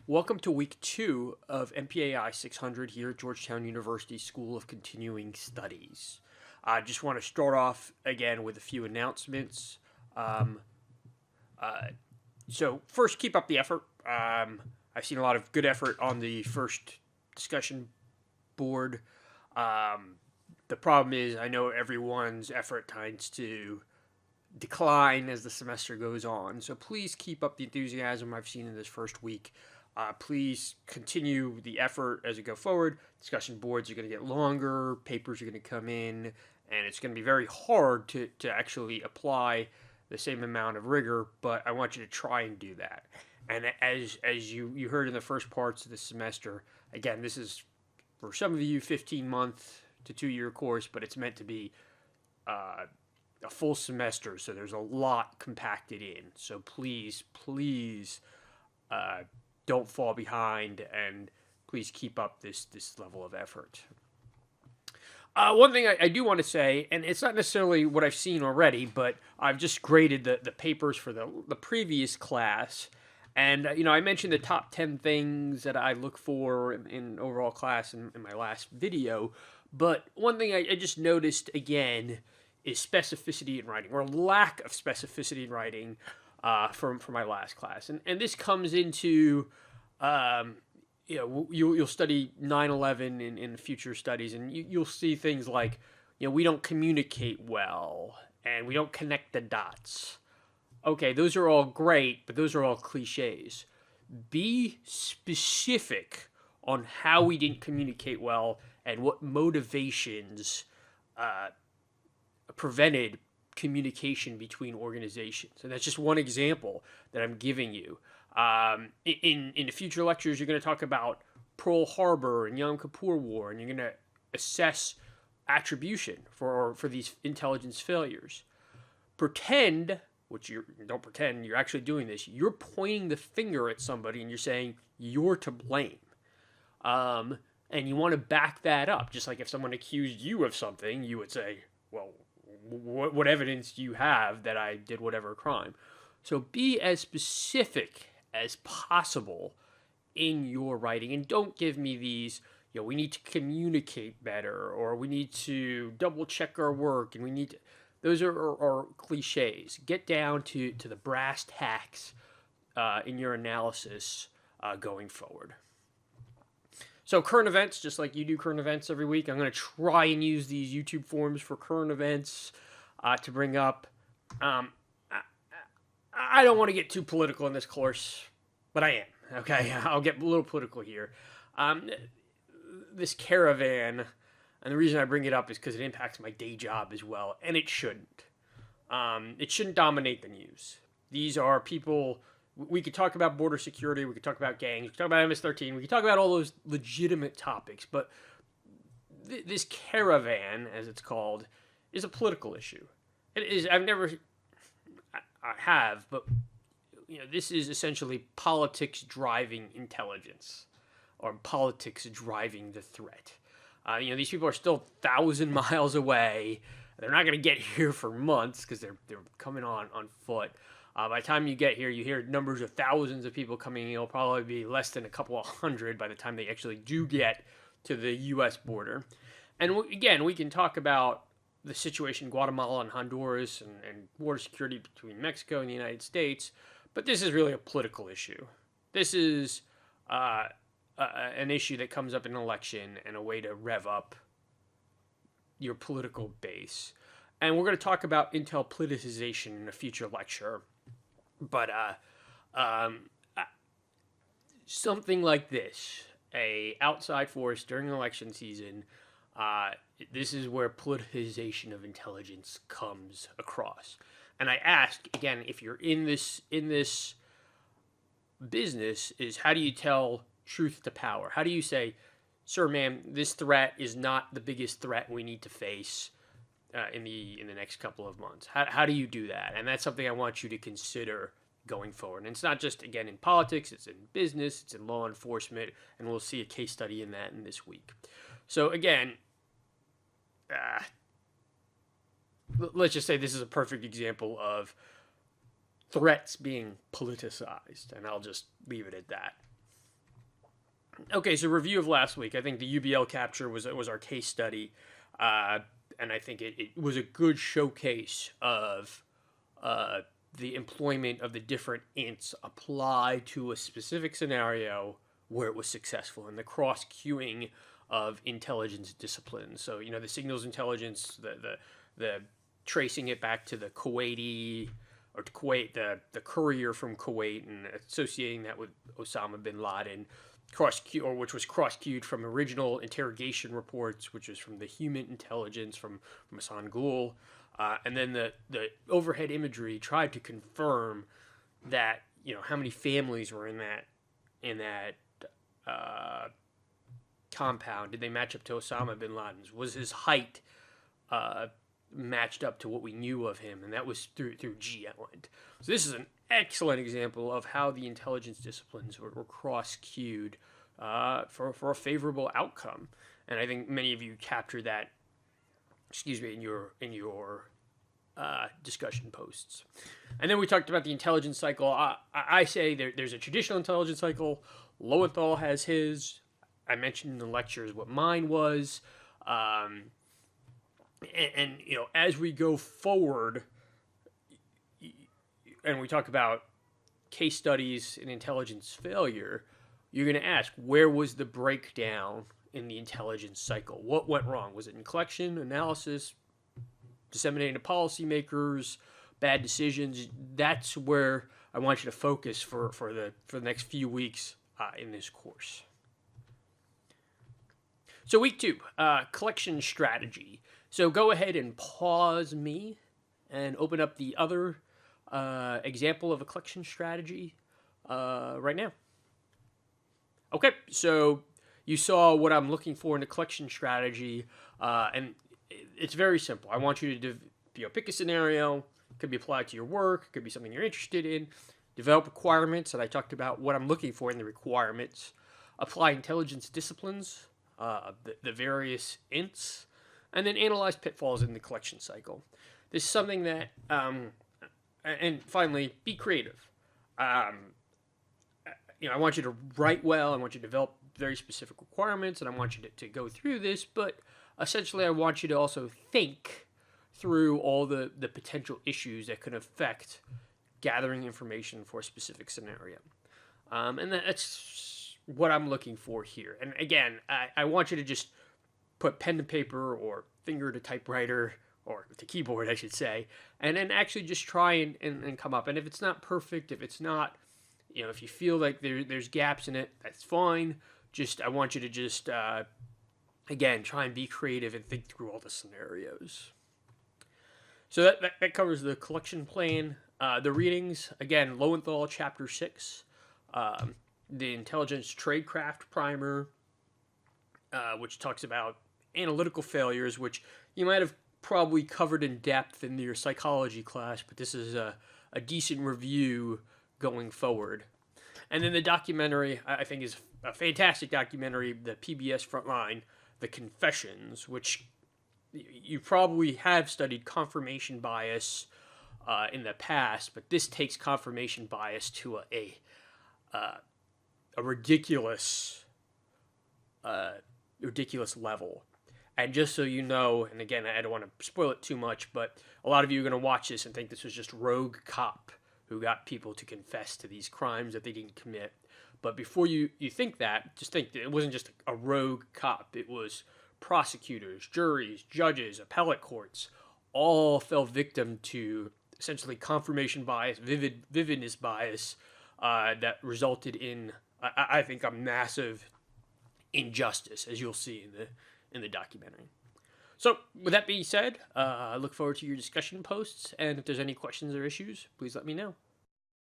Welcome to week 2 of MPAI 600 here at Georgetown University School of Continuing Studies. I just want to start off again with a few announcements. Um, uh, so first, keep up the effort. I've seen a lot of good effort on the first discussion board. Um, the problem is I know everyone's effort tends to decline as the semester goes on. So please keep up the enthusiasm I've seen in this first week. Please continue the effort as we go forward. Discussion boards are going to get longer, papers are going to come in, and it's going to be very hard to actually apply the same amount of rigor, but I want you to try and do that. And as you heard in the first parts of the semester, again, this is for some of you 15-month to 2-year course, but it's meant to be a full semester, so there's a lot compacted in. So please don't fall behind, and please keep up this level of effort. One thing I do want to say, and it's not necessarily what I've seen already, but I've just graded the papers for the previous class. And, I mentioned the top 10 things that I look for in overall class in my last video. But one thing I just noticed again is specificity in writing, or lack of specificity in writing for my last class. And this comes into, you'll study 9/11 in future studies, and you'll see things like, we don't communicate well, and we don't connect the dots. Okay, those are all great, but those are all cliches. Be specific on how we didn't communicate well and what motivations prevented communication between organizations. And that's just one example that I'm giving you. In the future lectures, you're going to talk about Pearl Harbor and Yom Kippur War, and you're going to assess attribution for these intelligence failures. Don't pretend you're actually doing this. You're pointing the finger at somebody and you're saying you're to blame. And you want to back that up. Just like if someone accused you of something, you would say, well, what evidence do you have that I did whatever crime? So be as specific as possible in your writing, and don't give me these, we need to communicate better, or we need to double check our work, and we need to, those are cliches. Get down to the brass tacks in your analysis going forward. So current events, just like you do current events every week, I'm going to try and use these YouTube forums for current events to bring up. I don't want to get too political in this course, but I am. Okay, I'll get a little political here. This caravan, and the reason I bring it up is because it impacts my day job as well, and it shouldn't. It shouldn't dominate the news. These are people. We could talk about border security, we could talk about gangs, we could talk about MS-13, we could talk about all those legitimate topics, but this caravan, as it's called, is a political issue. It is, I have, but this is essentially politics driving intelligence, or politics driving the threat. These people are still 1,000 miles away. They're not going to get here for months because they're coming on foot. By the time you get here, you hear numbers of thousands of people coming in. It'll probably be less than a couple of hundred by the time they actually do get to the U.S. border. And again, we can talk about the situation in Guatemala and Honduras and border security between Mexico and the United States, but this is really a political issue. This is an issue that comes up in an election and a way to rev up your political base. And we're going to talk about intel politicization in a future lecture. But something like this, a outside force during an election season, this is where politicization of intelligence comes across. And I ask again, if you're in this business, is how do you tell truth to power? How do you say, sir, ma'am, this threat is not the biggest threat we need to face in the next couple of months? How do you do that? And that's something I want you to consider going forward. And it's not just, again, in politics, it's in business, it's in law enforcement, and we'll see a case study in that in this week. So again, let's just say this is a perfect example of threats being politicized, and I'll just leave it at that. Okay, so review of last week. I think the UBL capture was our case study, and I think it was a good showcase of the employment of the different ints applied to a specific scenario where it was successful, and the cross queuing of intelligence disciplines. So the signals intelligence, the tracing it back to the Kuwaiti or to Kuwait, the courier from Kuwait, and associating that with Osama bin Laden, which was cross-cued from original interrogation reports, which was from the human intelligence from Hassan Ghul, and then the overhead imagery tried to confirm that how many families were in that compound. Did they match up to Osama bin Laden's? Was his height matched up to what we knew of him? And that was through GLINT. So this is an excellent example of how the intelligence disciplines were cross-cued for a favorable outcome. And I think many of you captured that, in your discussion posts. And then we talked about the intelligence cycle. I say there's a traditional intelligence cycle. Lowenthal has his. I mentioned in the lectures what mine was. And as we go forward, and we talk about case studies in intelligence failure, you're going to ask, where was the breakdown in the intelligence cycle? What went wrong? Was it in collection, analysis, disseminating to policymakers, bad decisions? That's where I want you to focus for the next few weeks in this course. So week 2, collection strategy. So go ahead and pause me and open up the other example of a collection strategy right now. Okay, so you saw what I'm looking for in a collection strategy, and it's very simple. I want you to pick a scenario. It could be applied to your work. It could be something you're interested in. Develop requirements, and I talked about what I'm looking for in the requirements. Apply intelligence disciplines, the various ints, and then analyze pitfalls in the collection cycle. This is something that, and finally, be creative. I want you to write well. I want you to develop very specific requirements, and I want you to go through this, but essentially I want you to also think through all the potential issues that could affect gathering information for a specific scenario. And that's what I'm looking for here. And again, I want you to just put pen to paper or finger to typewriter, or to keyboard, I should say, and then actually just try and come up. And if it's not perfect, if it's not, if you feel like there's gaps in it, that's fine. I want you to just, again, try and be creative and think through all the scenarios. So that covers the collection plan. The readings, again, Lowenthal, Chapter 6, the Intelligence Tradecraft Primer, which talks about analytical failures, which you might have probably covered in depth in your psychology class, but this is a decent review going forward. And then the documentary, I think, is a fantastic documentary, the PBS Frontline, The Confessions, which you probably have studied confirmation bias in the past, but this takes confirmation bias to a ridiculous level. And just so you know, and again, I don't want to spoil it too much, but a lot of you are going to watch this and think this was just rogue cop who got people to confess to these crimes that they didn't commit. But before you think that, just think that it wasn't just a rogue cop. It was prosecutors, juries, judges, appellate courts, all fell victim to essentially confirmation bias, vividness bias that resulted in, I think, a massive injustice, as you'll see in the documentary. So, with that being said, I look forward to your discussion posts, and if there's any questions or issues, please let me know.